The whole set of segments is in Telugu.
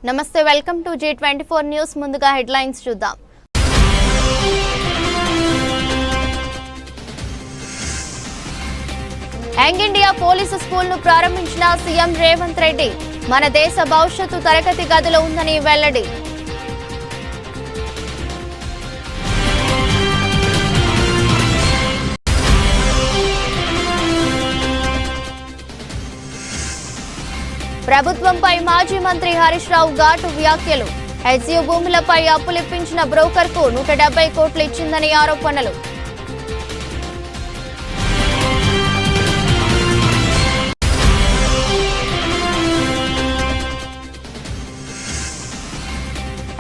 నమస్తే వెల్కమ్ టు G24 న్యూస్ ముందుగా హెడ్లైన్స్ చూద్దాం. యంగ్ ఇండియా పోలీసు స్కూల్ ను ప్రారంభించిన సీఎం రేవంత్ రెడ్డి మన దేశ భవిష్యత్తు తరగతి గదిలో ఉందని వెల్లడి. ప్రభుత్వంపై మాజీ మంత్రి హరీష్ రావు ఘాటు వ్యాఖ్యలు. హెచ్యూ భూములపై అప్పులిప్పించిన బ్రోకర్ కు 170 కోట్లు ఇచ్చిందని ఆరోపణలు.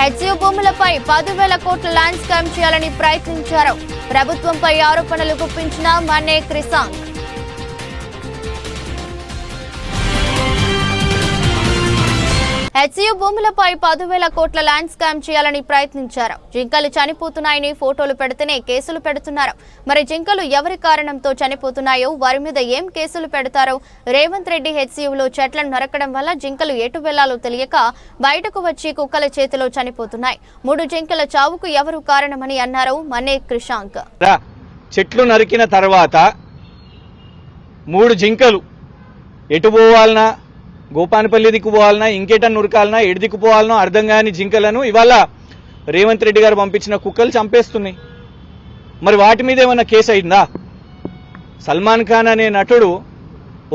హెచ్యూ భూములపై 10,000 కోట్ల ల్యాండ్ స్కామ్ చేయాలని ప్రయత్నించారు. ప్రభుత్వంపై ఆరోపణలు గుప్పించిన మన్నే క్రిసాంగ్. హెచ్యూ భూములపై 10,000 కోట్ల ల్యాండ్ స్కామ్ చేయాలని ప్రయత్నించారు. జింకలు చనిపోతున్నాయని ఫోటోలు పెడితేనే కేసులు పెడుతున్నారు. మరి జింకలు ఎవరి కారణంతో చనిపోతున్నాయో వారి మీద ఏం కేసులు పెడతారో రేవంత్ రెడ్డి హెచ్యూలో చెట్లను నరకడం వల్ల జింకలు ఎటు వెళ్లాలో తెలియక బయటకు వచ్చి కుక్కల చేతిలో చనిపోతున్నాయి. 3 జింకల చావుకు ఎవరు కారణమని అన్నారు మన్నే క్రిషాంక్. చెట్లు నరికిన తర్వాత 3 జింకలు ఎటు పోవాలనా, గోపానపల్లి దిక్కుపోవాలన్నా, ఇంకేటన్నా ఉరకాలన్నా, ఎటు దిక్కుపోవాలనో అర్థం కాని జింకలను ఇవాళ రేవంత్ రెడ్డి గారు పంపించిన కుక్కలు చంపేస్తున్నాయి. మరి వాటి మీద ఏమన్నా కేసు అయిందా? సల్మాన్ ఖాన్ అనే నటుడు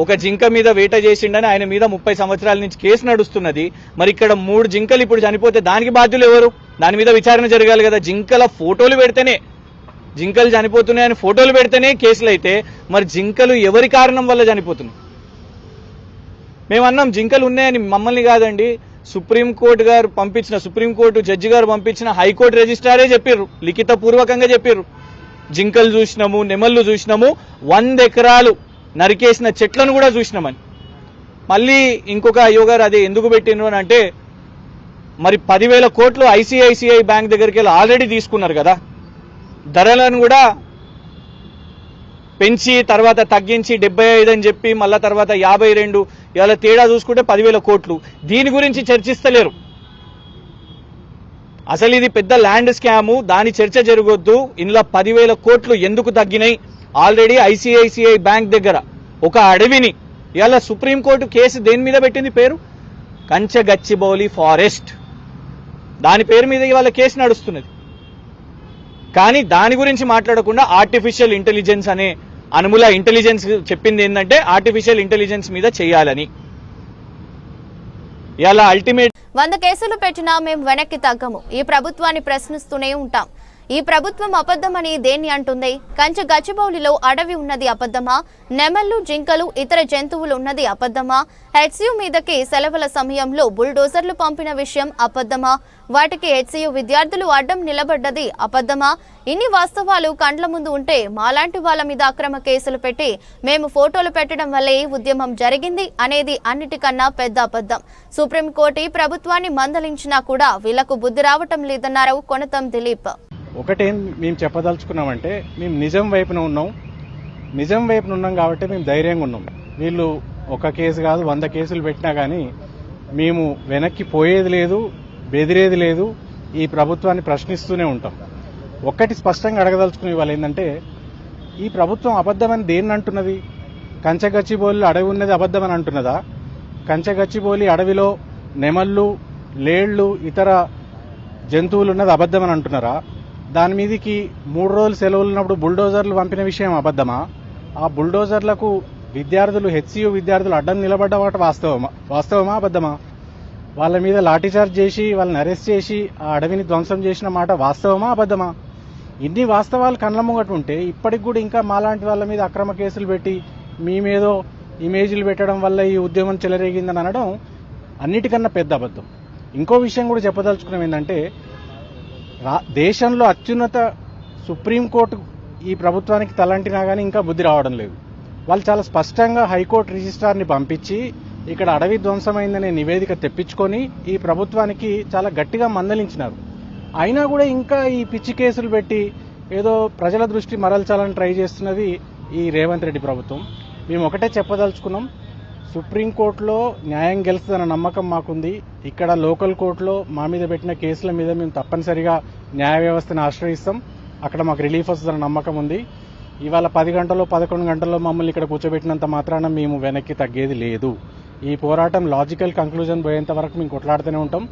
ఒక జింక మీద వేట చేసిండని ఆయన మీద 30 సంవత్సరాల నుంచి కేసు నడుస్తున్నది. మరి ఇక్కడ 3 జింకలు ఇప్పుడు చనిపోతే దానికి బాధ్యులు ఎవరు? దాని మీద విచారణ జరగాలి కదా. జింకల ఫోటోలు పెడితేనే, జింకలు చనిపోతున్నాయని ఫోటోలు పెడితేనే కేసులు అయితే మరి జింకలు ఎవరి కారణం వల్ల చనిపోతున్నాయి? మేమన్నాం జింకలు ఉన్నాయని, మమ్మల్ని కాదండి, సుప్రీంకోర్టు జడ్జి గారు పంపించిన హైకోర్టు రిజిస్ట్రారే చెప్పారు, లిఖిత పూర్వకంగా చెప్పారు. జింకలు చూసినాము, నెమళ్ళు చూసినాము, 100 ఎకరాలు నరికేసిన చెట్లను కూడా చూసినామని. మళ్ళీ ఇంకొక అయ్యో గారు అదే ఎందుకు పెట్టినరు అని అంటే, మరి 10,000 కోట్లు ఐసిఐసిఐ బ్యాంక్ దగ్గరికి వెళ్ళి ఆల్రెడీ తీసుకున్నారు కదా, ధరలను కూడా పెంచి తర్వాత తగ్గించి 75 అని చెప్పి మళ్ళా తర్వాత 52, ఇవాళ తేడా చూసుకుంటే 10,000 కోట్లు. దీని గురించి చర్చిస్తలేరు. అసలు ఇది పెద్ద ల్యాండ్ స్కాము, దాని చర్చ జరగొద్దు. ఇందులో 10,000 కోట్లు ఎందుకు తగ్గినాయి? ఆల్రెడీ ఐసిఐసిఐ బ్యాంక్ దగ్గర ఒక అడవిని ఇవాళ సుప్రీంకోర్టు కేసు దేని మీద పెట్టింది? పేరు కంచగచ్చిబౌలి ఫారెస్ట్, దాని పేరు మీద ఇవాళ కేసు నడుస్తున్నది. కానీ దాని గురించి మాట్లాడకుండా ఆర్టిఫిషియల్ ఇంటెలిజెన్స్ అనే అనుముల ఇంటెలిజెన్స్ చెప్పింది ఏంటంటే ఆర్టిఫిషియల్ ఇంటెలిజెన్స్ మీద చేయాలని. ఇలా అల్టిమేట్ 100 కేసులు పెట్టినా మేము వెనక్కి తగ్గము. ఈ ప్రభుత్వాన్ని ప్రశ్నిస్తూనే ఉంటాం. ఈ ప్రభుత్వం అబద్ధమని దేన్ని అంటుంది? కంచె గచ్చిబౌలిలో అడవి ఉన్నది అబద్ధమా? నెమళ్లు, జింకలు, ఇతర జంతువులు ఉన్నది అబద్ధమా? హెచ్యూ మీదకి సెలవుల సమయంలో బుల్డోజర్లు పంపిన విషయం అబద్ధమా? వాటికి హెచ్యూ విద్యార్థులు అడ్డం నిలబడ్డది అబద్ధమా? ఇన్ని వాస్తవాలు కండ్ల ముందు ఉంటే మాలాంటి వాళ్ళ మీద అక్రమ కేసులు పెట్టి మేము ఫోటోలు పెట్టడం వల్లే ఈ ఉద్యమం జరిగింది అనేది అన్నిటికన్నా పెద్ద అబద్ధం. సుప్రీంకోర్టు ప్రభుత్వాన్ని మందలించినా కూడా వీళ్లకు బుద్ధి రావటం లేదన్నారు కొనతం దిలీప్. ఒకటేం మేము చెప్పదలుచుకున్నామంటే, మేము నిజం వైపున ఉన్నాం కాబట్టి మేము ధైర్యంగా ఉన్నాం. వీళ్ళు ఒక కేసు కాదు 100 కేసులు పెట్టినా కానీ మేము వెనక్కి పోయేది లేదు, బెదిరేది లేదు. ఈ ప్రభుత్వాన్ని ప్రశ్నిస్తూనే ఉంటాం. ఒక్కటి స్పష్టంగా అడగదలుచుకునే వాళ్ళు ఏంటంటే, ఈ ప్రభుత్వం అబద్ధమని దేన్ని అంటున్నది? కంచగచ్చిబౌలి అడవి ఉన్నది అబద్ధమని అంటున్నదా? కంచగచ్చిబౌలి అడవిలో నెమళ్ళు, లేళ్లు, ఇతర జంతువులు ఉన్నది అబద్ధమని అంటున్నారా? దాని మీదకి 3 రోజులు సెలవులు ఉన్నప్పుడు బుల్డోజర్లు పంపిన విషయం అబద్ధమా? ఆ బుల్డోజర్లకు హెచ్యూ విద్యార్థులు అడ్డం నిలబడ్డ వాస్తవమా అబద్ధమా? వాళ్ళ మీద లాఠీచార్జ్ చేసి వాళ్ళని అరెస్ట్ చేసి ఆ అడవిని ధ్వంసం చేసిన మాట వాస్తవమా అబద్ధమా? ఇన్ని వాస్తవాలు కళ్ళ ముంగట ఉంటే ఇప్పటికి కూడా ఇంకా మాలాంటి వాళ్ళ మీద అక్రమ కేసులు పెట్టి మేమేదో ఇమేజ్లు పెట్టడం వల్ల ఈ ఉద్యమం చెలరేగిందని అనడం అన్నిటికన్నా పెద్ద అబద్ధం. ఇంకో విషయం కూడా చెప్పదలుచుకున్నాం ఏంటంటే, దేశంలో అత్యున్నత సుప్రీంకోర్టు ఈ ప్రభుత్వానికి తలంటినా కానీ ఇంకా బుద్ధి రావడం లేదు. వాళ్ళు చాలా స్పష్టంగా హైకోర్టు రిజిస్ట్రార్ని పంపించి ఇక్కడ అడవి ధ్వంసమైందనే నివేదిక తెప్పించుకొని ఈ ప్రభుత్వానికి చాలా గట్టిగా మందలించినారు. అయినా కూడా ఇంకా ఈ పిచ్చి కేసులు పెట్టి ఏదో ప్రజల దృష్టి మరల్చాలని ట్రై చేస్తున్నది ఈ రేవంత్ రెడ్డి ప్రభుత్వం. మేము ఒకటే చెప్పదలుచుకున్నాం, సుప్రీంకోర్టులో న్యాయం గెలుస్తుందన్న నమ్మకం మాకుంది. ఇక్కడ లోకల్ కోర్టులో మా మీద పెట్టిన కేసుల మీద మేము తప్పనిసరిగా న్యాయ వ్యవస్థను ఆశ్రయిస్తాం. అక్కడ మాకు రిలీఫ్ వస్తుందన్న నమ్మకం ఉంది. ఇవాళ 10 గంటల్లో 11 గంటల్లో మమ్మల్ని ఇక్కడ కూర్చోబెట్టినంత మాత్రాన మేము వెనక్కి తగ్గేది లేదు. ఈ పోరాటం లాజికల్ కంక్లూజన్ పోయేంత వరకు మేము కొట్లాడుతూనే ఉంటాం.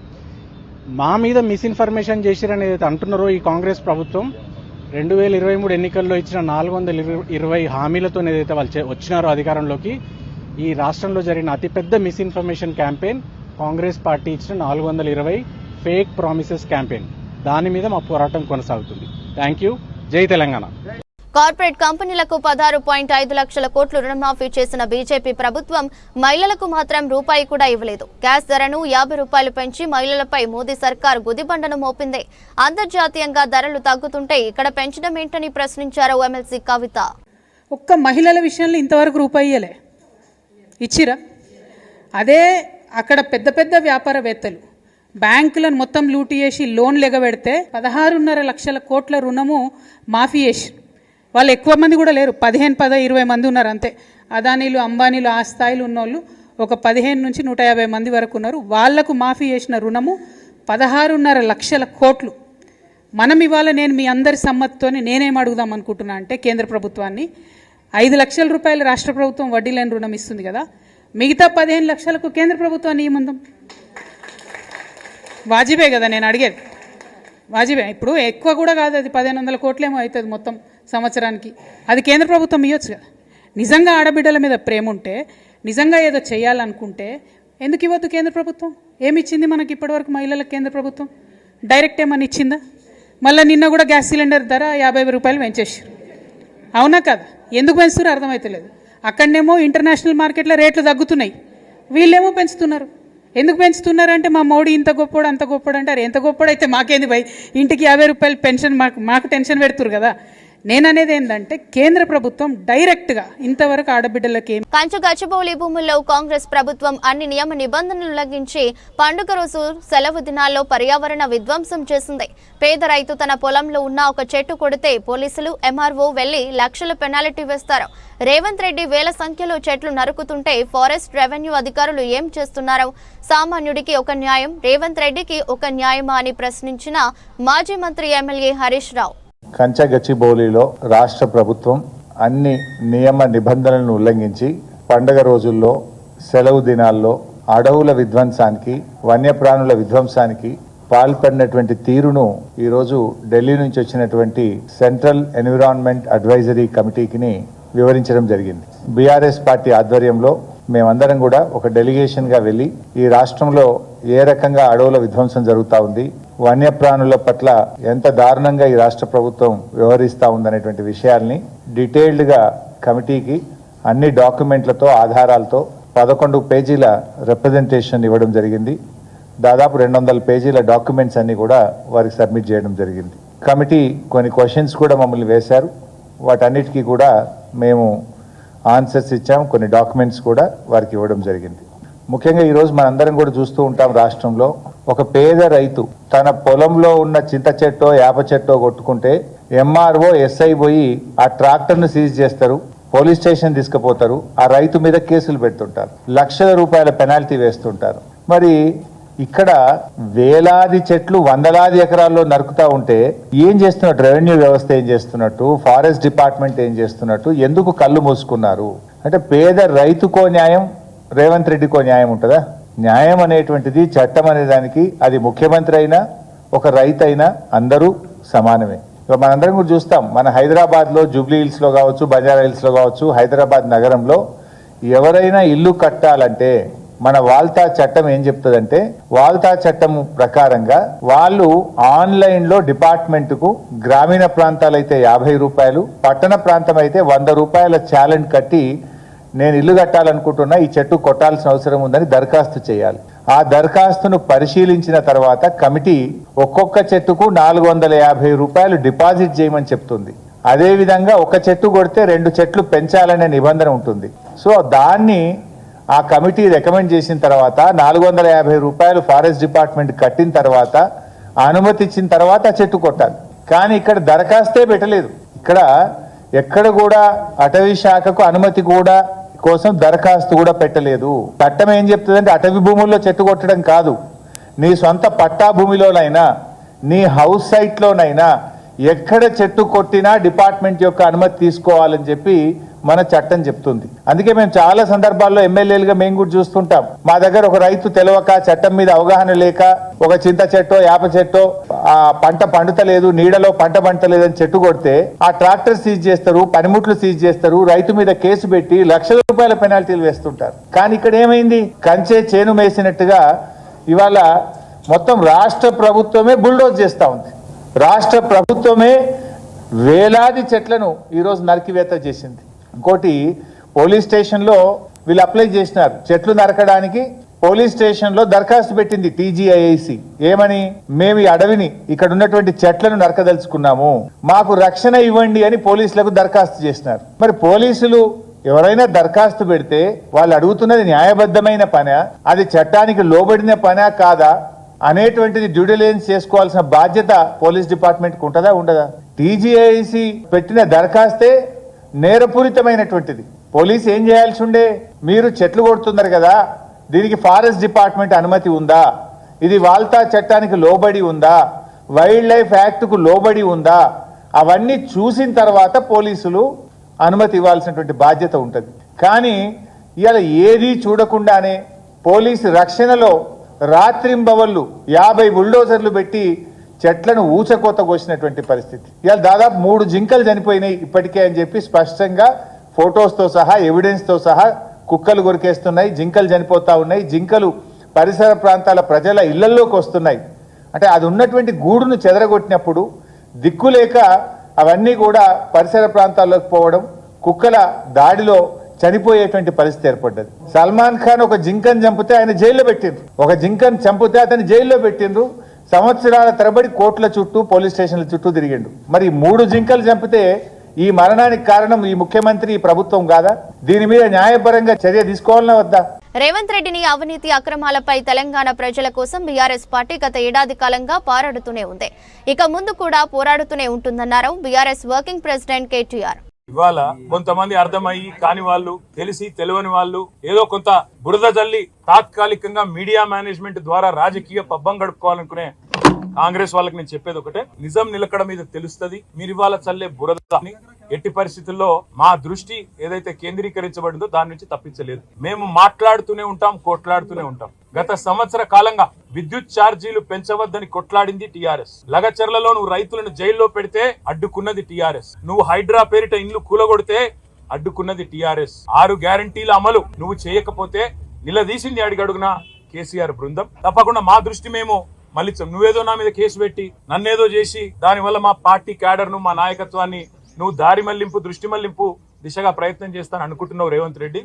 మా మీద మిస్ఇన్ఫర్మేషన్ చేసిరని ఏదైతే అంటున్నారో ఈ కాంగ్రెస్ ప్రభుత్వం 2023 ఎన్నికల్లో ఇచ్చిన 420 హామీలతో ఏదైతే వాళ్ళు వచ్చినారో అధికారంలోకి, ఈ రాష్ట్రంలో జరిగిన అతిపెద్ద మిస్ఇన్ఫర్మేషన్ క్యాంపెయిన్ కాంగ్రెస్ పార్టీ ఇచ్చిన 420 ఫేక్ ప్రామిసెస్ క్యాంపెయిన్. దాని మీద మా పోరాటం కొనసాగుతుంది. Thank you. జై తెలంగాణ. కార్పొరేట్ కంపెనీలకు 16.5 లక్షల కోట్లు రుణమాఫీ చేసిన బీజేపీ ప్రభుత్వం మహిళలకు మాత్రం రూపాయి కూడా ఇవ్వలేదు. గ్యాస్ ధరను 50 రూపాయలు పెంచి మహిళలపై మోదీ సర్కార్ గుదిబండను మోపింది. అంతర్జాతీయంగా ధరలు తగ్గుతుంటే ఇక్కడ పెంచడం ఏంటని ప్రశ్నించారు ఎమ్మెల్సీ కవిత. ఒక్క మహిళల విషయంలో ఇంతవరకు రూపాయి ఇయ్యలే, ఇచ్చిరా? అదే అక్కడ పెద్ద పెద్ద వ్యాపారవేత్తలు బ్యాంకులను మొత్తం లూటీ చేసి లోన్లు ఎగబెడితే 16.5 లక్షల కోట్ల రుణము మాఫీ చేసి, వాళ్ళు ఎక్కువ మంది కూడా లేరు, 15-20 మంది ఉన్నారు అంతే. అదానీలు అంబానీలు ఆ స్థాయిలో ఉన్నోళ్ళు ఒక 15 నుంచి 150 మంది వరకు ఉన్నారు. వాళ్లకు మాఫీ చేసిన రుణము 16.5 లక్షల కోట్లు. మనం ఇవాళ నేను మీ అందరి సమ్మతితోనే నేనేం అడుగుదాం అనుకుంటున్నా అంటే కేంద్ర ప్రభుత్వాన్ని 5 లక్షల రూపాయలు రాష్ట్ర ప్రభుత్వం వడ్డీ లేని రుణం ఇస్తుంది కదా, మిగతా 15 లక్షలకు కేంద్ర ప్రభుత్వాన్ని ఏముందాం? వాజిబే కదా నేను అడిగేది, వాజిబే. ఇప్పుడు ఎక్కువ కూడా కాదు, అది 1500 కోట్లేమో అవుతుంది మొత్తం సంవత్సరానికి. అది కేంద్ర ప్రభుత్వం ఇవ్వచ్చు కదా. నిజంగా ఆడబిడ్డల మీద ప్రేమ ఉంటే, నిజంగా ఏదో చేయాలనుకుంటే ఎందుకు ఇవ్వద్దు కేంద్ర ప్రభుత్వం? ఏమి ఇచ్చింది మనకి ఇప్పటివరకు మహిళలకు కేంద్ర ప్రభుత్వం? డైరెక్ట్ ఏమని ఇచ్చిందా? మళ్ళీ నిన్న కూడా గ్యాస్ సిలిండర్ ధర 50 రూపాయలు పెంచేసారు. అవునా కదా? ఎందుకు పెంచుతారో అర్థమవుతలేదు. అక్కడనేమో ఇంటర్నేషనల్ మార్కెట్లో రేట్లు తగ్గుతున్నాయి, వీళ్ళేమో పెంచుతున్నారు. ఎందుకు పెంచుతున్నారంటే మా మోడీ ఇంత గొప్పోడు అంత గొప్పోడు అంటారు. ఎంత గొప్పోడైతే మాకేంది భయ్, ఇంటికి 50 రూపాయలు పెన్షన్ మాకు టెన్షన్ పెడుతురు కదా. నేననేది ఏంటంటే కేంద్ర ప్రభుత్వం డైరెక్ట్గా ఇంతవరకు ఆడబిడ్డలకి గచ్చిబౌలి భూముల్లో కాంగ్రెస్ ప్రభుత్వం అన్ని నియమ నిబంధనలు ఉల్లంఘించి పండుగ రోజు సెలవు దినాల్లో పర్యావరణ విధ్వంసం చేసింది. పేద రైతు తన పొలంలో ఉన్న ఒక చెట్టు కొడితే పోలీసులు ఎంఆర్ఓ వెళ్లి లక్షల పెనాల్టీ వేస్తారు. రేవంత్ రెడ్డి వేల సంఖ్యలో చెట్లు నరుకుతుంటే ఫారెస్ట్ రెవెన్యూ అధికారులు ఏం చేస్తున్నారు? సామాన్యుడికి ఒక న్యాయం, రేవంత్ రెడ్డికి ఒక న్యాయమా అని ప్రశ్నించిన మాజీ మంత్రి ఎమ్మెల్యే హరీష్ రావు. గచ్చిబౌలిలో రాష్ట్ర ప్రభుత్వం అన్ని నియమ నిబంధనలను ఉల్లంఘించి పండగ రోజుల్లో సెలవు దినాల్లో అడవుల విధ్వంసానికి వన్యప్రాణుల విధ్వంసానికి పాల్పడినటువంటి తీరును ఈరోజు ఢిల్లీ నుంచి వచ్చినటువంటి సెంట్రల్ ఎన్విరాన్మెంట్ అడ్వైజరీ కమిటీకి వివరించడం జరిగింది. బీఆర్ఎస్ పార్టీ ఆధ్వర్యంలో మేమందరం కూడా ఒక డెలిగేషన్గా వెళ్ళి ఈ రాష్ట్రంలో ఏ రకంగా అడవుల విధ్వంసం జరుగుతూ ఉంది, వన్యప్రాణుల పట్ల ఎంత దారుణంగా ఈ రాష్ట్ర ప్రభుత్వం వ్యవహరిస్తూ ఉందనేటువంటి విషయాల్ని డీటెయిల్డ్గా కమిటీకి అన్ని డాక్యుమెంట్లతో ఆధారాలతో 11 పేజీల రిప్రజెంటేషన్ ఇవ్వడం జరిగింది. దాదాపు 200 పేజీల డాక్యుమెంట్స్ అన్ని కూడా వారికి సబ్మిట్ చేయడం జరిగింది. కమిటీ కొన్ని క్వశ్చన్స్ కూడా మమ్మల్ని వేశారు. వాటన్నిటికీ కూడా మేము ఆన్సర్స్ ఇచ్చాం. కొన్ని డాక్యుమెంట్స్ కూడా వారికి ఇవ్వడం జరిగింది. ముఖ్యంగా ఈరోజు మనందరం కూడా చూస్తూ ఉంటాం, రాష్ట్రంలో ఒక పేద రైతు తన పొలంలో ఉన్న చింత చెట్టో యాప చెట్టో కొట్టుకుంటే ఎంఆర్ఓ ఎస్ఐ పోయి ఆ ట్రాక్టర్ను సీజ్ చేస్తారు, పోలీస్ స్టేషన్ తీసుకుపోతారు, ఆ రైతు మీద కేసులు పెడుతుంటారు, లక్షల రూపాయల పెనాల్టీ వేస్తుంటారు. మరి ఇక్కడ వేలాది చెట్లు వందలాది ఎకరాల్లో నరుకుతా ఉంటే ఏం చేస్తున్నట్టు? రెవెన్యూ వ్యవస్థ ఏం చేస్తున్నట్టు? ఫారెస్ట్ డిపార్ట్మెంట్ ఏం చేస్తున్నట్టు? ఎందుకు కళ్ళు మూసుకున్నారు? అంటే పేద రైతుకో న్యాయం, రేవంత్ రెడ్డికో న్యాయం ఉంటుందా? న్యాయం అనేటువంటిది, చట్టం అనే దానికి అది ముఖ్యమంత్రి అయినా ఒక రైతు అయినా అందరూ సమానమే. ఇక మనందరం కూడా చూస్తాం, మన హైదరాబాద్లో జూబ్లీ హిల్స్లో కావచ్చు, బంజారా హిల్స్లో కావచ్చు, హైదరాబాద్ నగరంలో ఎవరైనా ఇల్లు కట్టాలంటే మన వాల్తా చట్టం ఏం చెప్తుందంటే, వాల్తా చట్టం ప్రకారంగా వాళ్ళు ఆన్లైన్లో డిపార్ట్మెంట్కు గ్రామీణ ప్రాంతాలైతే 50 రూపాయలు, పట్టణ ప్రాంతం అయితే 100 రూపాయల ఛాలెంజ్ కట్టి నేను ఇల్లు కట్టాలనుకుంటున్నా, ఈ చెట్టు కొట్టాల్సిన అవసరం ఉందని దరఖాస్తు చేయాలి. ఆ దరఖాస్తును పరిశీలించిన తర్వాత కమిటీ ఒక్కొక్క చెట్టుకు 450 రూపాయలు డిపాజిట్ చేయమని చెప్తుంది. అదేవిధంగా ఒక చెట్టు కొడితే 2 చెట్లు పెంచాలనే నిబంధన ఉంటుంది. సో దాన్ని ఆ కమిటీ రికమెండ్ చేసిన తర్వాత 450 రూపాయలు ఫారెస్ట్ డిపార్ట్మెంట్ కట్టిన తర్వాత అనుమతి ఇచ్చిన తర్వాత చెట్టు కొట్టాలి. కానీ ఇక్కడ దరఖాస్తే పెట్టలేదు. ఇక్కడ ఎక్కడ కూడా అటవీ శాఖకు అనుమతి కూడా కోసం దరఖాస్తు కూడా పెట్టలేదు. చట్టం ఏం చెప్తుందంటే అటవీ భూముల్లో చెట్టు కొట్టడం కాదు, నీ సొంత పట్టా భూమిలోనైనా నీ హౌస్ సైట్లోనైనా ఎక్కడ చెట్టు కొట్టినా డిపార్ట్మెంట్ యొక్క అనుమతి తీసుకోవాలని చెప్పి మన చట్టం చెప్తుంది. అందుకే మేము చాలా సందర్భాల్లో ఎమ్మెల్యేలుగా మేము కూడా చూస్తుంటాం, మా దగ్గర ఒక రైతు తెలవక, చట్టం మీద అవగాహన లేక, ఒక చింత చెట్టో యాప చెట్టో ఆ పంట పండుతలేదు, నీడలో పంట పండలేదని చెట్టు కొడితే ఆ ట్రాక్టర్ సీజ్ చేస్తారు, పనిముట్లు సీజ్ చేస్తారు, రైతు మీద కేసు పెట్టి లక్షల రూపాయల పెనాల్టీలు వేస్తుంటారు. కానీ ఇక్కడ ఏమైంది, కంచే చేను మేసినట్టుగా ఇవాళ మొత్తం రాష్ట్ర ప్రభుత్వమే బుల్డోజ్ చేస్తా ఉంది. రాష్ట్ర ప్రభుత్వమే వేలాది చెట్లను ఈరోజు నరికివేత చేసింది. ఇంకోటి, పోలీస్ స్టేషన్లో వీళ్ళు అప్లై చేసినారు చెట్లు నరకడానికి, పోలీస్ స్టేషన్లో దరఖాస్తు పెట్టింది TGIIC. ఏమని, మేము ఈ అడవిని ఇక్కడ ఉన్నటువంటి చెట్లను నరకదలుచుకున్నాము, మాకు రక్షణ ఇవ్వండి అని పోలీసులకు దరఖాస్తు చేసినారు. మరి పోలీసులు ఎవరైనా దరఖాస్తు పెడితే వాళ్ళు అడుగుతున్నది న్యాయబద్ధమైన పనా, అది చట్టానికి లోబడిన పనా కాదా అనేటువంటిది డ్యూ డిలిజెన్స్ చేసుకోవాల్సిన బాధ్యత పోలీస్ డిపార్ట్మెంట్కి ఉంటుందా ఉండదా? TGIIC పెట్టిన దరఖాస్తే నేరపూరితమైనటువంటిది. పోలీసు ఏం చేయాల్సి ఉండే, మీరు చెట్లు కొడుతున్నారు కదా, దీనికి ఫారెస్ట్ డిపార్ట్మెంట్ అనుమతి ఉందా, ఇది వాల్తా చట్టానికి లోబడి ఉందా, వైల్డ్ లైఫ్ యాక్ట్కు లోబడి ఉందా, అవన్నీ చూసిన తర్వాత పోలీసులు అనుమతి ఇవ్వాల్సినటువంటి బాధ్యత ఉంటుంది. కానీ ఇవాళ ఏదీ చూడకుండానే పోలీసు రక్షణలో రాత్రింబవళ్ళు 50 బుల్డోజర్లు పెట్టి చెట్లను ఊచకోత కోసినటువంటి పరిస్థితి. ఇవాళ దాదాపు 3 జింకలు చనిపోయినాయి ఇప్పటికే అని చెప్పి స్పష్టంగా ఫొటోస్తో సహా ఎవిడెన్స్తో సహా కుక్కలు కొరికేస్తున్నాయి, జింకలు చనిపోతా ఉన్నాయి, జింకలు పరిసర ప్రాంతాల ప్రజల ఇళ్లలోకి వస్తున్నాయి. అంటే అది ఉన్నటువంటి గూడును చెదరగొట్టినప్పుడు దిక్కులేక అవన్నీ కూడా పరిసర ప్రాంతాల్లోకి పోవడం, కుక్కల దాడిలో చనిపోయేటువంటి పరిస్థితి ఏర్పడ్డది. సల్మాన్ ఖాన్ ఒక జింకను చంపితే ఆయన జైల్లో పెట్టిండ్రు, ఒక జింకను చంపితే అతను జైల్లో పెట్టిండ్రు, సంవత్సరాల తరబడి కోర్టుల చుట్టూ పోలీస్ స్టేషన్ల చుట్టూ తిరిగిండు. మరి 3 జింకలు చంపితే ఈ మరణానికి కారణం ఈ ముఖ్యమంత్రి, ఈ ప్రభుత్వం కాదా? దీని మీద న్యాయపరంగా చర్య తీసుకోవాలన్నా వద్దా? రేవంత్ రెడ్డిని అవినీతి అక్రమాలపై తెలంగాణ ప్రజల కోసం బీఆర్ఎస్ పార్టీ గత ఏడాది కాలంగా పోరాడుతూనే ఉంది, ఇక ముందు కూడా పోరాడుతూనే ఉంటుందన్నారు బీఆర్ఎస్ వర్కింగ్ ప్రెసిడెంట్ కేటీఆర్. ఇవాళ కొంతమంది అర్థమయ్యి కాని వాళ్ళు, తెలిసి తెలియని వాళ్ళు ఏదో కొంత బురద జల్లి తాత్కాలికంగా మీడియా మేనేజ్మెంట్ ద్వారా రాజకీయ పబ్బం గడుపుకోవాలనుకునే కాంగ్రెస్ వాళ్ళకి నేను చెప్పేది ఒకటే, నిజం నిలకడ మీద తెలుస్తుంది. మీరు ఇవాళ చల్లే బురదని ఎట్టి పరిస్థితుల్లో మా దృష్టి ఏదైతే కేంద్రీకరించబడిందో దాని నుంచి తప్పించలేదు. మేము మాట్లాడుతూనే ఉంటాం, కొట్లాడుతూనే ఉంటాం. గత సంవత్సర కాలంగా విద్యుత్ ఛార్జీలు పెంచవద్దని కొట్లాడింది టీఆర్ఎస్. లగచర్లలో నువ్వు రైతులను జైల్లో పెడితే అడ్డుకున్నది టీఆర్ఎస్. నువ్వు హైడ్రా పేరిట ఇండ్లు కూలగొడితే అడ్డుకున్నది టీఆర్ఎస్. 6 గ్యారంటీల అమలు నువ్వు చేయకపోతే నిలదీసింది అడుగడుగునా కేసీఆర్ బృందం. తప్పకుండా మా దృష్టి మేము మళ్ళించాం. నువ్వేదో నా మీద కేసు పెట్టి నన్నేదో చేసి దానివల్ల మా పార్టీ క్యాడర్ను, మా నాయకత్వాన్ని నువ్వు దారి మళ్లింపు, దృష్టి మళ్లింపు దిశగా ప్రయత్నం చేస్తాను అనుకుంటున్నావు రేవంత్ రెడ్డి.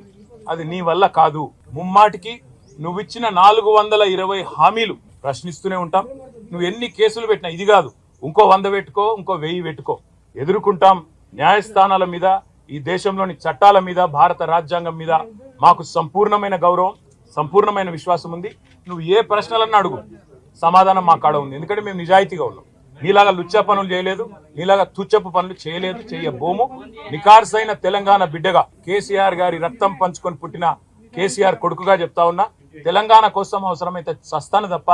అది నీ వల్ల కాదు. ముమ్మాటికి నువ్విచ్చిన 420 హామీలు ప్రశ్నిస్తూనే ఉంటాం. నువ్వు ఎన్ని కేసులు పెట్టినా, ఇది కాదు ఇంకో 100 పెట్టుకో, ఇంకో 1000 పెట్టుకో, ఎదుర్కొంటాం. న్యాయస్థానాల మీద, ఈ దేశంలోని చట్టాల మీద, భారత రాజ్యాంగం మీద మాకు సంపూర్ణమైన గౌరవం, సంపూర్ణమైన విశ్వాసం ఉంది. నువ్వు ఏ ప్రశ్నలన్నా అడుగు, సమాధానం మా కాడ ఉంది. ఎందుకంటే మేము నిజాయితీగా ఉన్నాం. నీలాగా లుచ్చ పనులు చేయలేదు, నీలాగా తుచ్చపు పనులు చేయలేదు, చేయబోము. నికార్సైన తెలంగాణ బిడ్డగా, కేసీఆర్ గారి రక్తం పంచుకొని పుట్టిన కేసీఆర్ కొడుకుగా చెప్తా ఉన్నా, తెలంగాణ కోసం అవసరమైతే చస్తాను తప్ప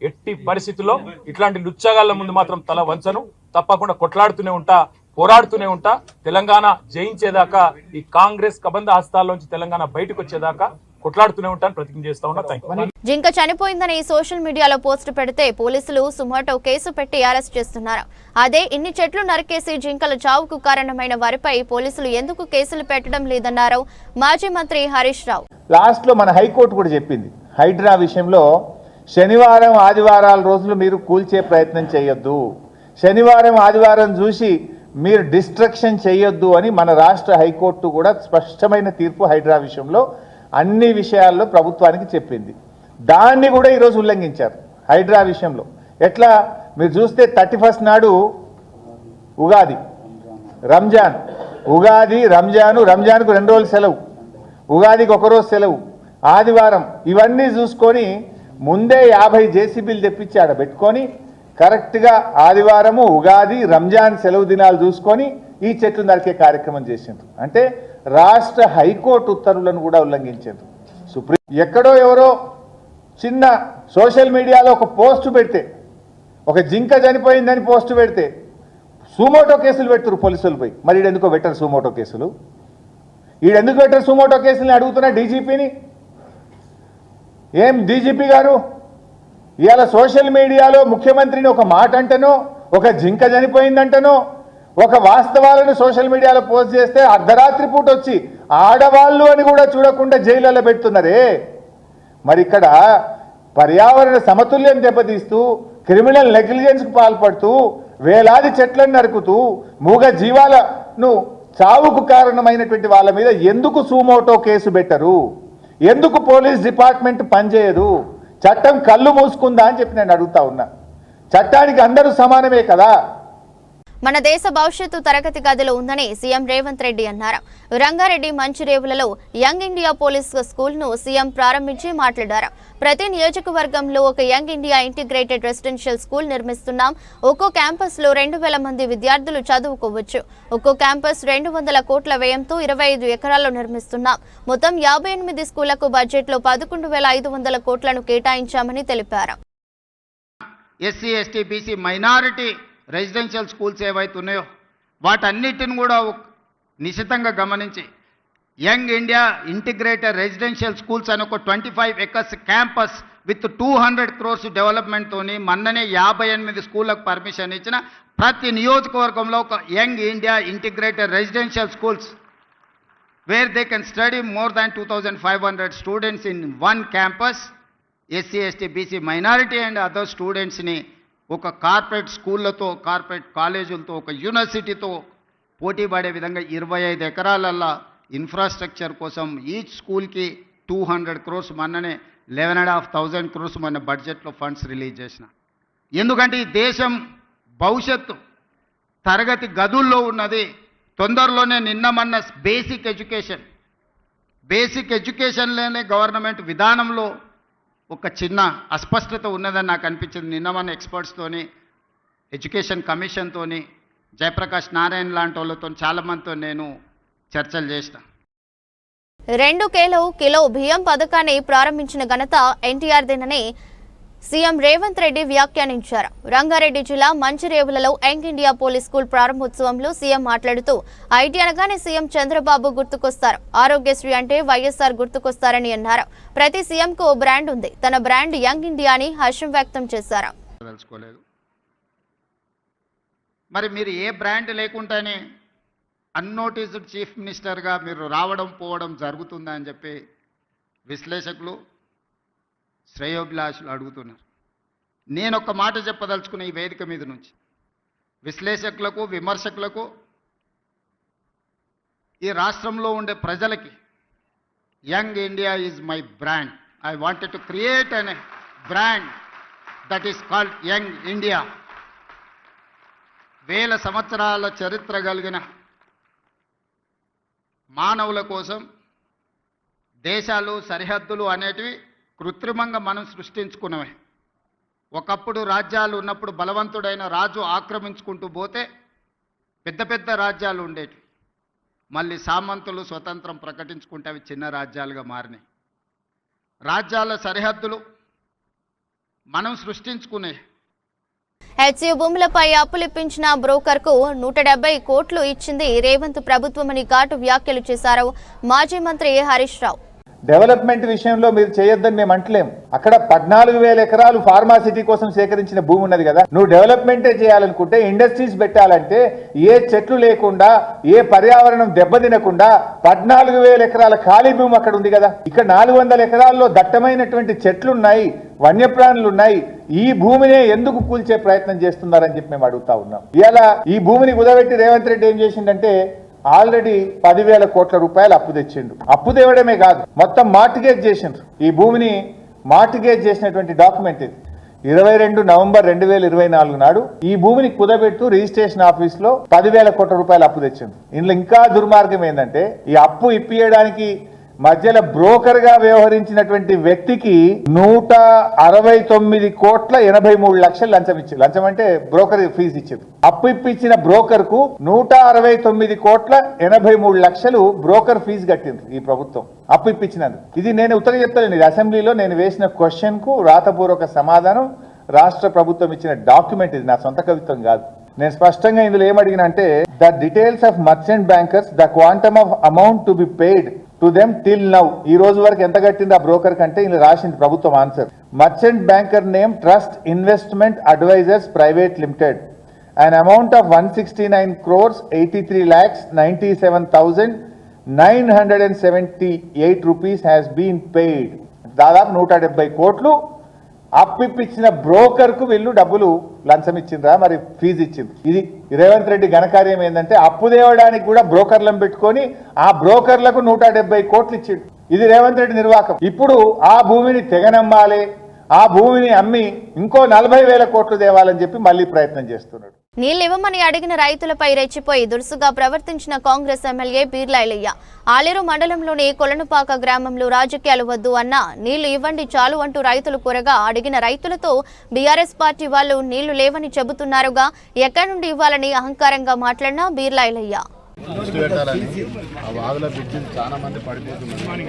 ఎట్టి పరిస్థితుల్లో ఇట్లాంటి లుచ్చగాళ్ళ ముందు మాత్రం తల వంచను. తప్పకుండా కొట్లాడుతూనే ఉంటా, పోరాడుతూనే ఉంటా. తెలంగాణ జయించేదాకా, ఈ కాంగ్రెస్ కబంధ హస్తాల్లోంచి తెలంగాణ బయటకు వచ్చేదాకా కొట్లాడుతూనే ఉంటాను, ప్రతిజ్ఞ చేస్తా ఉన్నా. థాంక్యూ. జింక చనిపోయిందని సోషల్ మీడియాలో పోస్ట్ పెడితే పోలీసులు సుమోటో కేసు పెట్టి అరెస్ట్ చేస్తున్నారు. అదే ఇన్ని చెట్లు నరికేసి జింకల చావుకు కారణమైన వారిపై పోలీసులు ఎందుకు కేసులు పెట్టడం లేదన్నారు మాజీ మంత్రి హరీష్ రావు. లాస్ట్ లో మన హైకోర్టు కూడా చెప్పింది, హైడ్రా విషయంలో శనివారం ఆదివారాల రోజులు మీరు కూల్చే ప్రయత్నం చేయొద్దు, శనివారం ఆదివారం చూసి మీరు డిస్ట్రక్షన్ చేయొద్దు అని మన రాష్ట్ర హైకోర్టు కూడా స్పష్టమైన తీర్పు హైడ్రా విషయంలో అన్ని విషయాల్లో ప్రభుత్వానికి చెప్పింది. దాన్ని కూడా ఈరోజు ఉల్లంఘించారు హైడ్రా విషయంలో. ఎట్లా మీరు చూస్తే 31 నాడు ఉగాది, రంజాన్, ఉగాది, రంజాన్కు 2 రోజులు సెలవు, ఉగాదికి 1 రోజు సెలవు, ఆదివారం, ఇవన్నీ చూసుకొని ముందే 50 జేసీబీలు తెప్పించి ఆడ పెట్టుకొని కరెక్ట్గా ఆదివారము, ఉగాది, రంజాన్ సెలవు దినాలు చూసుకొని ఈ చెట్లు నరికే కార్యక్రమం చేసిండ్రు. అంటే రాష్ట్ర హైకోర్టు ఉత్తర్వులను కూడా ఉల్లంఘించారు. సుప్రీం ఎక్కడో ఎవరో చిన్న సోషల్ మీడియాలో ఒక పోస్టు పెడితే, ఒక జింక చనిపోయిందని పోస్టు పెడితే సుమోటో కేసులు పెడుతున్నారు పోలీసులు పోయి. మరి ఈడెందుకో పెట్టరు సుమోటో కేసులు? ఈడెందుకు పెట్టరు సుమోటో కేసులని అడుగుతున్నా డీజీపీని. ఏం డీజీపీ గారు, ఇవాళ సోషల్ మీడియాలో ముఖ్యమంత్రిని ఒక మాట అంటనో, ఒక జింక చనిపోయిందంటనో, ఒక వాస్తవాలను సోషల్ మీడియాలో పోస్ట్ చేస్తే అర్ధరాత్రి పూట వచ్చి ఆడవాళ్ళు అని కూడా చూడకుండా జైళ్ళలో పెడుతున్నారే. మరి ఇక్కడ పర్యావరణ సమతుల్యం దెబ్బతీస్తూ, క్రిమినల్ నెగ్లిజెన్స్కు పాల్పడుతూ, వేలాది చెట్లను నరుకుతూ, మూగ జీవాలను చావుకు కారణమైనటువంటి వాళ్ళ మీద ఎందుకు సుమోటో కేసు పెట్టరు? ఎందుకు పోలీస్ డిపార్ట్మెంట్ పనిచేయదు? చట్టం కళ్ళు మూసుకుందా అని చెప్పి నేను అడుగుతా ఉన్నా. చట్టానికి అందరూ సమానమే కదా. మన దేశ భవిష్యత్తు తరగతి గదిలో ఉందని సీఎం రేవంత్ రెడ్డి అన్నారు. రంగారెడ్డి మంచిరేవులలో యంగ్ ఇండియా పోలీస్ స్కూల్ ను సీఎం ప్రారంభించి మాట్లాడారు. ప్రతి నియోజకవర్గంలో ఒక Young India integrated residential school నిర్మిస్తున్నాం. ఒక్కో క్యాంపస్ లో 2000 మంది విద్యార్థులు చదువుకోవచ్చు. ఒక్కో క్యాంపస్ 200 కోట్ల వ్యయంతో 25 ఎకరాల్లో నిర్మిస్తున్నాం. మొత్తం 58 స్కూళ్లకు బడ్జెట్ లో 11,500 కోట్లను కేటాయించామని తెలిపారు. SC ST BC minority residential schools ఏవైతే ఉన్నాయో వాటన్నిటిని కూడా నిశితంగా గమనించి young India integrated residential schools అని ఒక 25 ఎకర్స్ క్యాంపస్ విత్ 200 crores డెవలప్మెంట్తోని మొన్ననే 58 స్కూళ్ళకు పర్మిషన్ ఇచ్చిన ప్రతి నియోజకవర్గంలో ఒక Young India integrated residential schools where they can study more than 2500 students in one campus. SC ST BC minority and other స్టూడెంట్స్ని ఒక కార్పొరేట్ స్కూళ్ళతో, కార్పొరేట్ కాలేజీలతో, ఒక యూనివర్సిటీతో పోటీ పడే విధంగా 25 ఎకరాలల్లో ఇన్ఫ్రాస్ట్రక్చర్ కోసం ఈచ్ స్కూల్కి 200 crores, మొన్ననే 11,500 crores మన బడ్జెట్లో ఫండ్స్ రిలీజ్ చేసిన. ఎందుకంటే ఈ దేశం భవిష్యత్తు తరగతి గదుల్లో ఉన్నది. తొందరలోనే నిన్న బేసిక్ ఎడ్యుకేషన్లోనే గవర్నమెంట్ విధానంలో ఒక చిన్న అస్పష్టత ఉన్నదని నాకు అనిపించింది. నిన్న మన ఎక్స్పర్ట్స్తోని, ఎడ్యుకేషన్ కమిషన్తోని, జయప్రకాష్ నారాయణ లాంటి వాళ్ళతో చాలామందితో నేను చర్చలు చేసిన. 2 కిలో బియ్యం పథకాన్ని ప్రారంభించిన ఘనత ఎన్టీఆర్దేనని సీఎం రేవంత్ రెడ్డి వ్యాఖ్యానించారు. రంగారెడ్డి జిల్లా మంచిరేవులలో యంగ్ ఇండియా పోలీస్ స్కూల్ ప్రారంభోత్సవంలో సీఎం మాట్లాడుతూ ఐటీ అనగానే సీఎం చంద్రబాబు గుర్తుకొస్తారు, ఆరోగ్యశ్రీ అంటే వైఎస్ఆర్ గుర్తుకొస్తారని అన్నారు. ప్రతి సీఎంకు ఓ బ్రాండ్ ఉంది. తన బ్రాండ్ యంగ్ ఇండియా అని హర్షం వ్యక్తం చేశారు. మరి మీరు ఏ బ్రాండ్ లేకుండానే అన్నోటీస్డ్ చీఫ్ మినిస్టర్గా మీరు రావడం పోవడం జరుగుతుందా అని చెప్పి విశ్లేషకులు, శ్రేయోభిలాషులు అడుగుతున్నారు. నేను ఒక మాట చెప్పదలుచుకున్న ఈ వేదిక మీద నుంచి విశ్లేషకులకు, విమర్శకులకు, ఈ రాష్ట్రంలో ఉండే ప్రజలకి young India is my brand. I wanted to create an brand that is called young India. 1000 సంవత్సరాల చరిత్ర కలిగిన మానవుల కోసం దేశాలు, సరిహద్దులు అనేటివి కృత్రిమంగా మనం సృష్టించుకున్నవే. ఒకప్పుడు రాజ్యాలు ఉన్నప్పుడు బలవంతుడైన రాజు ఆక్రమించుకుంటూ పోతే పెద్ద పెద్ద రాజ్యాలు ఉండేటివి. మళ్ళీ సామంతులు స్వతంత్రం ప్రకటించుకుంటే అవి చిన్న రాజ్యాలుగా మారినాయి. రాజ్యాల సరిహద్దులు మనం సృష్టించుకునే. హెచ్యూ భూములపై అప్పులిప్పించిన బ్రోకర్ కు 170 కోట్లు ఇచ్చింది రేవంత్ ప్రభుత్వమని ఘాటు వ్యాఖ్యలు చేశారు మాజీ మంత్రి హరీష్ రావు. డెవలప్మెంట్ విషయంలో మీరు చేయొద్దని మేము అంటలేము. అక్కడ 14,000 ఎకరాలు ఫార్మాసిటీ కోసం సేకరించిన భూమి ఉన్నది కదా. నువ్వు డెవలప్మెంటే చేయాలనుకుంటే, ఇండస్ట్రీస్ పెట్టాలంటే ఏ చెట్లు లేకుండా, ఏ పర్యావరణం దెబ్బతినకుండా 14,000 ఎకరాల ఖాళీ భూమి అక్కడ ఉంది కదా. ఇక్కడ 400 ఎకరాల్లో దట్టమైనటువంటి చెట్లున్నాయి, వన్యప్రాణులు ఉన్నాయి. ఈ భూమినే ఎందుకు కూల్చే ప్రయత్నం చేస్తున్నారని చెప్పి మేము అడుగుతా ఉన్నాం. ఇలా ఈ భూమిని కుదబెట్టి రేవంత్ రెడ్డి ఏం చేసిండంటే ఆల్రెడీ 10,000 కోట్ల రూపాయలు అప్పు తెచ్చిండు. అప్పు తేవడమే కాదు, మొత్తం మార్టిగేజ్ చేసిండ్రు. ఈ భూమిని మార్టిగేజ్ చేసినటువంటి డాక్యుమెంట్ ఇది. 22 నవంబర్ 2024 నాడు ఈ భూమిని కుదబెట్టు రిజిస్ట్రేషన్ ఆఫీస్ లో 10,000 కోట్ల రూపాయలు అప్పు తెచ్చిండ్రు. ఇందులో ఇంకా దుర్మార్గం ఏంటంటే, ఈ అప్పు ఇప్పియడానికి మధ్యలో బ్రోకర్ గా వ్యవహరించినటువంటి వ్యక్తికి 169,83,00,000 లంచం ఇచ్చారు. లంచం అంటే బ్రోకర్ ఫీజు ఇచ్చారు. అప్పు ఇప్పించిన బ్రోకర్ కు 169,83,00,000 బ్రోకర్ ఫీజు కట్టింది ఈ ప్రభుత్వం అప్పు ఇప్పించినందుకు. ఇది నేను ఉత్తరం చెప్తాను. ఇది అసెంబ్లీలో నేను వేసిన క్వశ్చన్ కు రాతపూర్వక సమాధానం, రాష్ట్ర ప్రభుత్వం ఇచ్చిన డాక్యుమెంట్. ఇది నా సొంత కవిత్వం కాదు. నేను స్పష్టంగా ఇందులో ఏమడిగిన అంటే the details of merchant bankers, the quantum of amount to be paid to them till now. ఈ రోజు వరకు ఎంత కట్టింది ఆ బ్రోకర్ కంటే ఇలా రాసింది ప్రభుత్వం answer. Merchant banker name trust investment advisers private limited. an amount of 169,83,97,978 rupees has been paid. దాదాపు 170 కోట్లు అప్పిప్పించిన బ్రోకర్ కు వీళ్ళు డబ్బులు లంచం ఇచ్చిండ్రా, మరి ఫీజు ఇచ్చింది. ఇది రేవంత్ రెడ్డి ఘనకార్యం ఏంటంటే అప్పు తేవడానికి కూడా బ్రోకర్లను పెట్టుకొని ఆ బ్రోకర్లకు 170 కోట్లు ఇచ్చిండు. ఇది రేవంత్ రెడ్డి నిర్వాహకం. ఇప్పుడు ఆ భూమిని తెగనమ్మాలి, ఆ భూమిని అమ్మి ఇంకో 40,000 కోట్లు తేవాలని చెప్పి మళ్ళీ ప్రయత్నం చేస్తున్నాడు. నీళ్లు ఇవ్వమని అడిగిన రైతులపై రెచ్చిపోయి దురుసుగా ప్రవర్తించిన కాంగ్రెస్ ఎమ్మెల్యే బీర్ల ఐలయ్య ఆలేరు మండలంలోని కొలనుపాక గ్రామంలో రాజకీయాలు వద్దు అన్నా నీళ్లు ఇవ్వండి చాలు అంటూ రైతులు కోరగా అడిగిన రైతులతో బీఆర్ఎస్ పార్టీ వాళ్ళు నీళ్లు లేవని చెబుతున్నారుగా, ఎక్కడి నుండి ఇవ్వాలని అహంకారంగా మాట్లాడిన బీర్ల ఐలయ్య. దృష్టి పెట్టాలని ఆ వాగుల బ్రిడ్జిలు చాలా మంది పడిపోతున్నారు.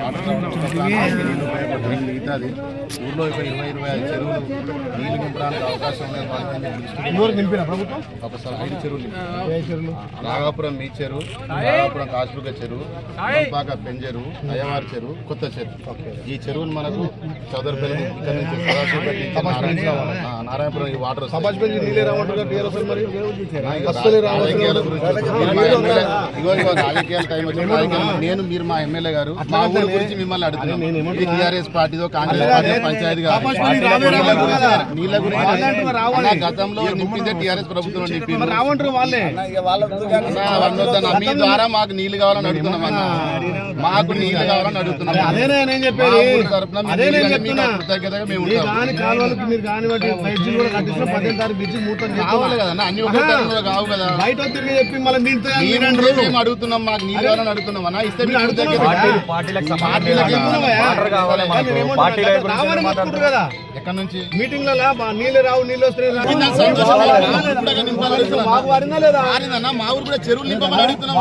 మిగతాది ఊళ్ళో ఇక్కడ 20-25 చెరువులు నీళ్లు నింపడానికి అవకాశం లేదు. ఒకసారి 5 చెరువులు, నాగాపురం మీ చెరువు, నాగాపురం కాసులుగ చెరువు, పాక పెంజెరు, అయ్యవారి చెరువు, కొత్త చెరువు. ఈ చెరువును మనకు చౌదరిపల్లి ఇక్కడ నుంచి నారాయణపురం ఈ వాటర్ రాజకీయాల టైం నేను మీరు మా ఎమ్మెల్యే గారు మా ఊరి గురించి మిమ్మల్ని అడుగుతున్నాను. ఇది టీఆర్ఎస్ పార్టీతో కాంగ్రెస్ పార్టీ పంచాయతీ కాదు. నీళ్ళ గురించి గతంలో నింపిందే టీఆర్ఎస్ ప్రభుత్వం నింపింది. మీ ద్వారా మాకు నీళ్లు కావాలని అడుగుతున్నాం అన్న, మాకు నీళ్లు కావాలని అడుగుతున్నాం. తరఫున కృతజ్ఞతగా మేము కావాలి కదా అన్ని ఒకే తరఫున కావు కదా. మేము అడుగుతున్నాం, మాకు నీళ్ళు కావాలని అడుగుతున్నాం అన్న. ఇస్తే ఎక్కడ నుంచి మీటింగ్లలో నీళ్ళు రావు, నీళ్ళు వస్తున్నాయన్నా. మా ఊరు కూడా చెరువులు నింపమని అడుగుతున్నాం.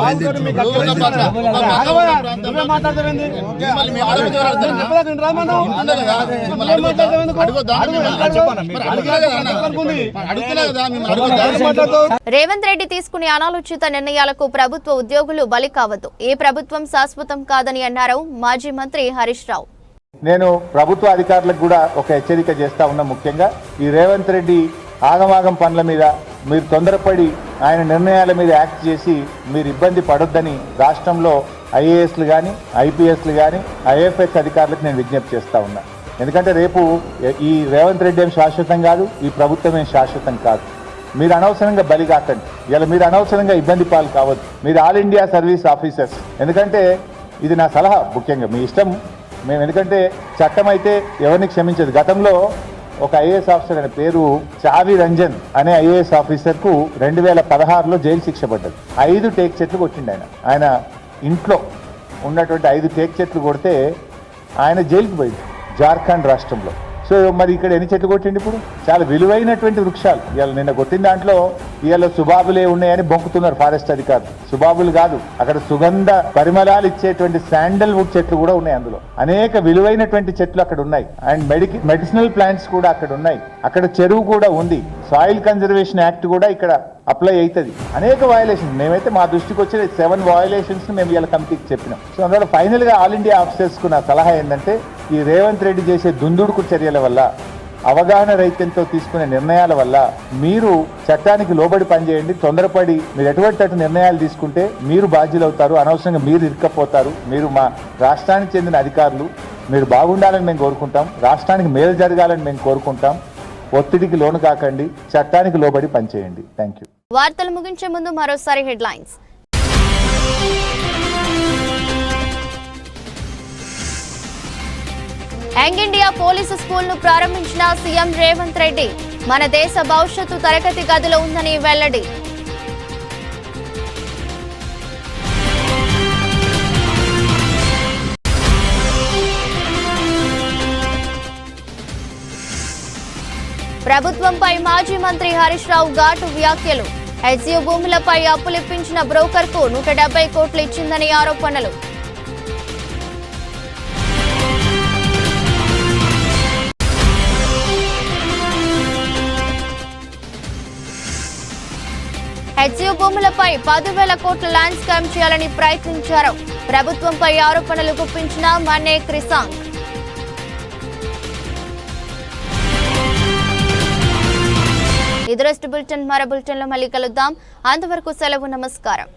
రేవంత్ రెడ్డి తీసుకునే అనాలోచిత నిర్ణయాలకు ప్రభుత్వ ఉద్యోగులు బలి కావద్దు. ఏ ప్రభుత్వం శాశ్వతం కాదని అన్నారు మాజీ మంత్రి హరీష్ రావు. నేను ప్రభుత్వ అధికారులకు కూడా ఒక హెచ్చరిక చేస్తా ఉన్నా. ముఖ్యంగా ఈ రేవంత్ రెడ్డి ఆగమాగం పనుల మీద మీరు తొందరపడి ఆయన నిర్ణయాల మీద యాక్ట్ చేసి మీరు ఇబ్బంది పడొద్దని రాష్ట్రంలో ఐఏఎస్లు కానీ ఐపీఎస్లు కానీ ఐఎఫ్ఎస్ అధికారులకు నేను విజ్ఞప్తి చేస్తా ఉన్నా. ఎందుకంటే రేపు ఈ రేవంత్ రెడ్డి ఏం శాశ్వతం కాదు, ఈ ప్రభుత్వం ఏం శాశ్వతం కాదు. మీరు అనవసరంగా బలి కాకండి. ఇలా మీరు అనవసరంగా ఇబ్బంది పాలు కావద్దు. మీరు ఆల్ ఇండియా సర్వీస్ ఆఫీసర్స్. ఎందుకంటే ఇది నా సలహా, ముఖ్యంగా మీ ఇష్టం. మేము ఎందుకంటే చట్టం అయితే ఎవరిని క్షమించదు. గతంలో ఒక ఐఏఎస్ ఆఫీసర్ అనే పేరు చావి రంజన్ అనే ఐఏఎస్ ఆఫీసర్కు 2016లో జైలు శిక్ష పడ్డది. 5 టేక్ చెట్లు కొట్టిండు ఆయన ఇంట్లో ఉన్నటువంటి 5 టేక్ చెట్లు కొడితే ఆయన జైలుకి పోయింది జార్ఖండ్ రాష్ట్రంలో. సో మరి ఇక్కడ ఎన్ని చెట్లు కొట్టిండి? ఇప్పుడు చాలా విలువైనటువంటి వృక్షాలు ఇవాళ నిన్న కొట్టిన దాంట్లో ఇవాళ సుబాబులే ఉన్నాయని బొంకుతున్నారు ఫారెస్ట్ అధికారులు. సుబాబులు కాదు, అక్కడ సుగంధ పరిమళాలు ఇచ్చేటువంటి శాండల్వుడ్ చెట్లు కూడా ఉన్నాయి. అందులో అనేక విలువైనటువంటి చెట్లు అక్కడ ఉన్నాయి. అండ్ మెడిసినల్ ప్లాంట్స్ కూడా అక్కడ ఉన్నాయి. అక్కడ చెరువు కూడా ఉంది. సాయిల్ కన్జర్వేషన్ యాక్ట్ కూడా ఇక్కడ అప్లై అవుతుంది. అనేక వయలేషన్స్ మేమైతే మా దృష్టికి వచ్చే 7 వయలేషన్స్ మేము ఇవాళ కమిటీకి చెప్పినాం. సో అందులో ఫైనల్ గా ఆల్ ఇండియా ఆఫీసర్స్ కు నా సలహా ఏంటంటే ఈ రేవంత్ రెడ్డి చేసే దుందుడుకు చర్యల వల్ల, అవగాహన రహితంతో తీసుకునే నిర్ణయాల వల్ల మీరు చట్టానికి లోబడి పనిచేయండి. తొందరపడి మీరు ఎటువంటి నిర్ణయాలు తీసుకుంటే మీరు బాధ్యులవుతారు. అనవసరంగా మీరు ఇరుక్కపోతారు. మీరు మా రాష్ట్రానికి చెందిన అధికారులు, మీరు బాగుండాలని మేము కోరుకుంటాం. రాష్ట్రానికి మేలు జరగాలని మేము కోరుకుంటాం. ఒత్తిడికి లోను కాకండి, చట్టానికి లోబడి పనిచేయండి. Thank you. వార్తలు ముగించే ముందు మరోసారి headlines. Young India police school ను ప్రారంభించిన సీఎం రేవంత్ రెడ్డి. మన దేశ భవిష్యత్తు తరగతి గదిలో ఉందని వెల్లడి. ప్రభుత్వంపై మాజీ మంత్రి హరీష్ రావు ఘాటు వ్యాఖ్యలు. హెచ్సియు భూములపై అప్పులిప్పించిన బ్రోకర్కు 170 కోట్లు ఇచ్చిందని ఆరోపణలు. హెచ్సియు భూములపై 10,000 కోట్ల ల్యాండ్ స్కామ్ చేయాలని ప్రయత్నించారు. ప్రభుత్వంపై ఆరోపణలు గుప్పించిన మన్నే క్రిసాంగ్. ఇది బులెటిన్. మరో బులెటిన్లో మళ్ళీ కలుద్దాం. అంతవరకు సెలవు. నమస్కారం.